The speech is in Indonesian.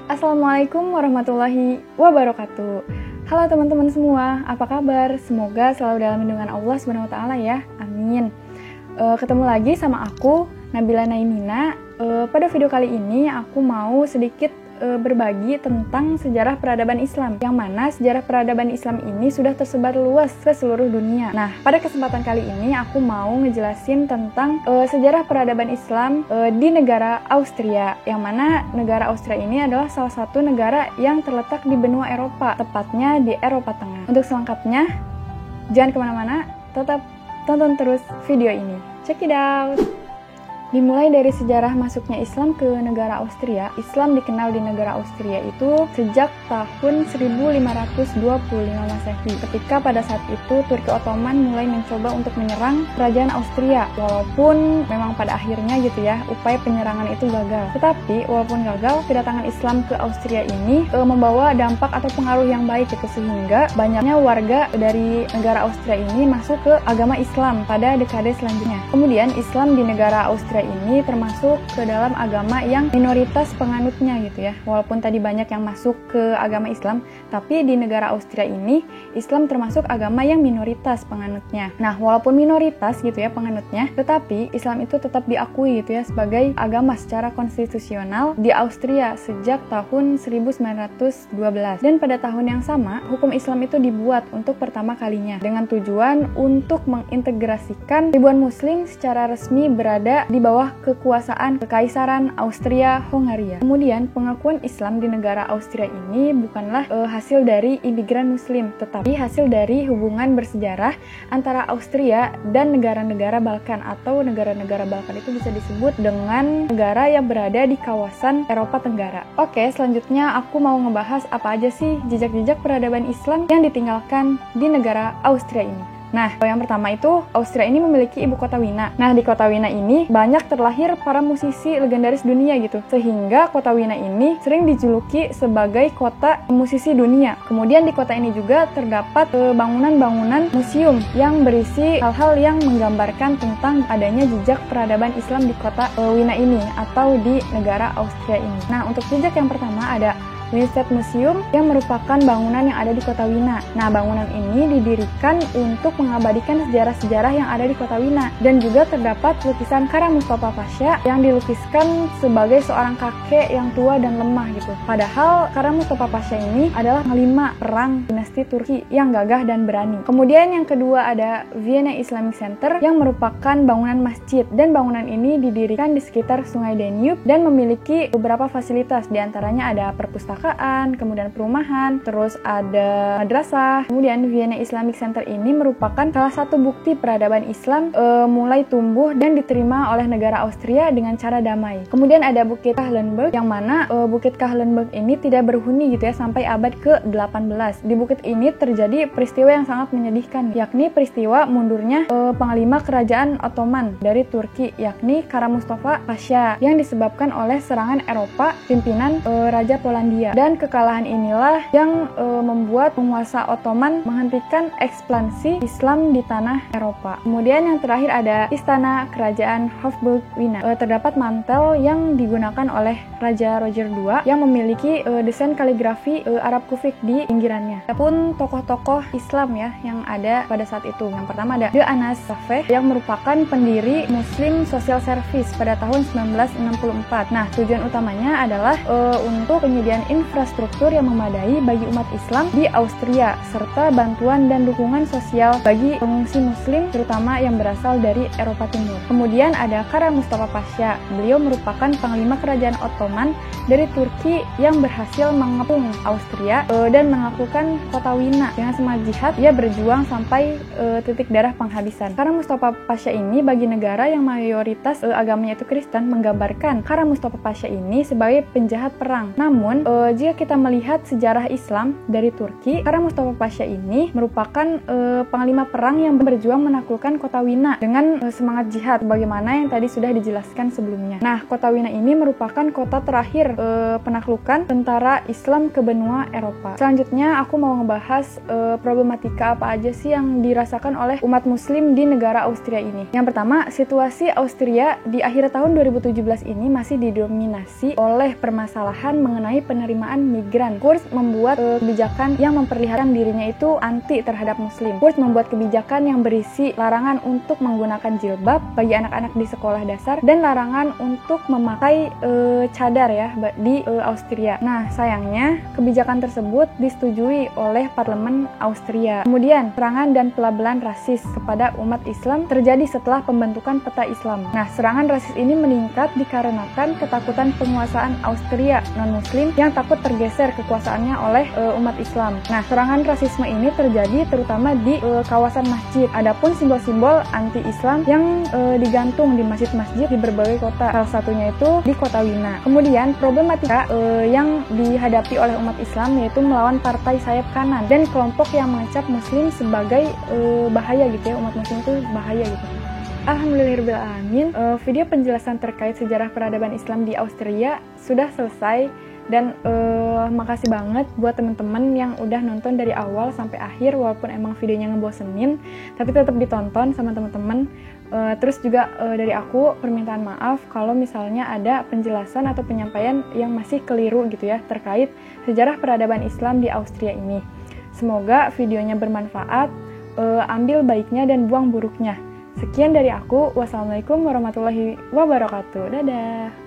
Assalamualaikum warahmatullahi wabarakatuh. Halo teman-teman semua, apa kabar? Semoga selalu dalam lindungan Allah SWT ya, amin. Ketemu lagi sama aku, Nabila Naimina. Pada video kali ini aku mau sedikit berbagi tentang sejarah peradaban Islam, yang mana sejarah peradaban Islam ini sudah tersebar luas ke seluruh dunia. Nah, pada kesempatan kali ini aku mau ngejelasin tentang sejarah peradaban Islam di negara Austria, yang mana negara Austria ini adalah salah satu negara yang terletak di benua Eropa, tepatnya di Eropa Tengah. Untuk selengkapnya, jangan kemana-mana, tetap tonton terus video ini. Check it out! Dimulai dari sejarah masuknya Islam ke negara Austria. Islam dikenal di negara Austria itu sejak tahun 1525 Masehi. Ketika pada saat itu Turki Ottoman mulai mencoba untuk menyerang kerajaan Austria. Walaupun memang pada akhirnya gitu ya, upaya penyerangan itu gagal. Tetapi walaupun gagal, kedatangan Islam ke Austria ini membawa dampak atau pengaruh yang baik gitu, sehingga banyaknya warga dari negara Austria ini masuk ke agama Islam pada dekade selanjutnya. Kemudian Islam di negara Austria ini termasuk ke dalam agama yang minoritas penganutnya gitu ya. Walaupun tadi banyak yang masuk ke agama Islam, tapi di negara Austria ini Islam termasuk agama yang minoritas penganutnya. Nah, walaupun minoritas gitu ya penganutnya, tetapi Islam itu tetap diakui gitu ya sebagai agama secara konstitusional di Austria sejak tahun 1912. Dan pada tahun yang sama, hukum Islam itu dibuat untuk pertama kalinya dengan tujuan untuk mengintegrasikan ribuan muslim secara resmi berada di bawah kekuasaan Kekaisaran Austria-Hongaria. Kemudian pengakuan Islam di negara Austria ini bukanlah hasil dari imigran muslim, tetapi hasil dari hubungan bersejarah antara Austria dan negara-negara Balkan, atau negara-negara Balkan itu bisa disebut dengan negara yang berada di kawasan Eropa Tenggara. Oke, selanjutnya aku mau ngebahas apa aja sih jejak-jejak peradaban Islam yang ditinggalkan di negara Austria ini. Nah, yang pertama itu, Austria ini memiliki ibu kota Wina. Nah, di kota Wina ini banyak terlahir para musisi legendaris dunia gitu. Sehingga kota Wina ini sering dijuluki sebagai kota musisi dunia. Kemudian di kota ini juga terdapat bangunan-bangunan museum yang berisi hal-hal yang menggambarkan tentang adanya jejak peradaban Islam di kota Wina ini atau di negara Austria ini. Nah, untuk jejak yang pertama ada Winstedt Museum yang merupakan bangunan yang ada di kota Wina. Nah, bangunan ini didirikan untuk mengabadikan sejarah-sejarah yang ada di kota Wina. Dan juga terdapat lukisan Kara Mustafa Pasha yang dilukiskan sebagai seorang kakek yang tua dan lemah gitu. Padahal Kara Mustafa Pasha ini adalah panglima perang dinasti Turki yang gagah dan berani. Kemudian yang kedua ada Vienna Islamic Center yang merupakan bangunan masjid. Dan bangunan ini didirikan di sekitar Sungai Danube dan memiliki beberapa fasilitas. Di antaranya ada perpustakaan, kemudian perumahan, terus ada madrasah. Kemudian Vienna Islamic Center ini merupakan salah satu bukti peradaban Islam mulai tumbuh dan diterima oleh negara Austria dengan cara damai. Kemudian ada Bukit Kahlenberg, yang mana Bukit Kahlenberg ini tidak berhuni gitu ya sampai abad ke-18. Di bukit ini terjadi peristiwa yang sangat menyedihkan, yakni peristiwa mundurnya panglima kerajaan Ottoman dari Turki, yakni Kara Mustafa Pasha, yang disebabkan oleh serangan Eropa pimpinan Raja Polandia. Dan kekalahan inilah yang membuat penguasa Ottoman menghentikan ekspansi Islam di tanah Eropa. Kemudian yang terakhir ada Istana Kerajaan Hofburg-Wina. Terdapat mantel yang digunakan oleh Raja Roger II yang memiliki desain kaligrafi Arab kufik di pinggirannya. Adapun tokoh-tokoh Islam ya yang ada pada saat itu. Yang pertama ada De Anas Safeh yang merupakan pendiri Muslim Social Service pada tahun 1964. Nah, tujuan utamanya adalah untuk penyediaan infrastruktur yang memadai bagi umat Islam di Austria, serta bantuan dan dukungan sosial bagi pengungsi muslim terutama yang berasal dari Eropa Timur. Kemudian ada Kara Mustafa Pasha. Beliau merupakan panglima kerajaan Ottoman dari Turki yang berhasil mengepung Austria dan melakukan kota Wina. Dengan semangat jihad, ia berjuang sampai titik darah penghabisan. Kara Mustafa Pasha ini bagi negara yang mayoritas agamanya itu Kristen menggambarkan Kara Mustafa Pasha ini sebagai penjahat perang. Namun, jika kita melihat sejarah Islam dari Turki, Kara Mustafa Pasha ini merupakan panglima perang yang berjuang menaklukkan kota Wina dengan semangat jihad, bagaimana yang tadi sudah dijelaskan sebelumnya. Nah, kota Wina ini merupakan kota terakhir penaklukan tentara Islam ke benua Eropa. Selanjutnya, aku mau ngebahas problematika apa aja sih yang dirasakan oleh umat muslim di negara Austria ini. Yang pertama, situasi Austria di akhir tahun 2017 ini masih didominasi oleh permasalahan mengenai penerimaan penerimaan migran. Kurs membuat kebijakan yang memperlihatkan dirinya itu anti terhadap muslim. Kurs membuat kebijakan yang berisi larangan untuk menggunakan jilbab bagi anak-anak di sekolah dasar dan larangan untuk memakai cadar ya di Austria. Nah, sayangnya kebijakan tersebut disetujui oleh parlemen Austria. Kemudian, serangan dan pelabelan rasis kepada umat Islam terjadi setelah pembentukan peta Islam. Nah, serangan rasis ini meningkat dikarenakan ketakutan penguasaan Austria non-muslim yang takut tergeser kekuasaannya oleh umat Islam. Nah, serangan rasisme ini terjadi terutama di kawasan masjid. Adapun simbol-simbol anti-Islam yang digantung di masjid-masjid di berbagai kota. Salah satunya itu di kota Wina. Kemudian, problematika yang dihadapi oleh umat Islam yaitu melawan partai sayap kanan dan kelompok yang mengecap muslim sebagai bahaya gitu ya. Umat muslim itu bahaya gitu. Alhamdulillahirrahmanirrahim, video penjelasan terkait sejarah peradaban Islam di Austria sudah selesai dan makasih banget buat teman-teman yang udah nonton dari awal sampai akhir walaupun emang videonya ngebosenin tapi tetap ditonton sama teman-teman. Terus juga dari aku permintaan maaf kalau misalnya ada penjelasan atau penyampaian yang masih keliru gitu ya terkait sejarah peradaban Islam di Austria ini. Semoga videonya bermanfaat, ambil baiknya dan buang buruknya. Sekian dari aku. Wassalamualaikum warahmatullahi wabarakatuh. Dadah.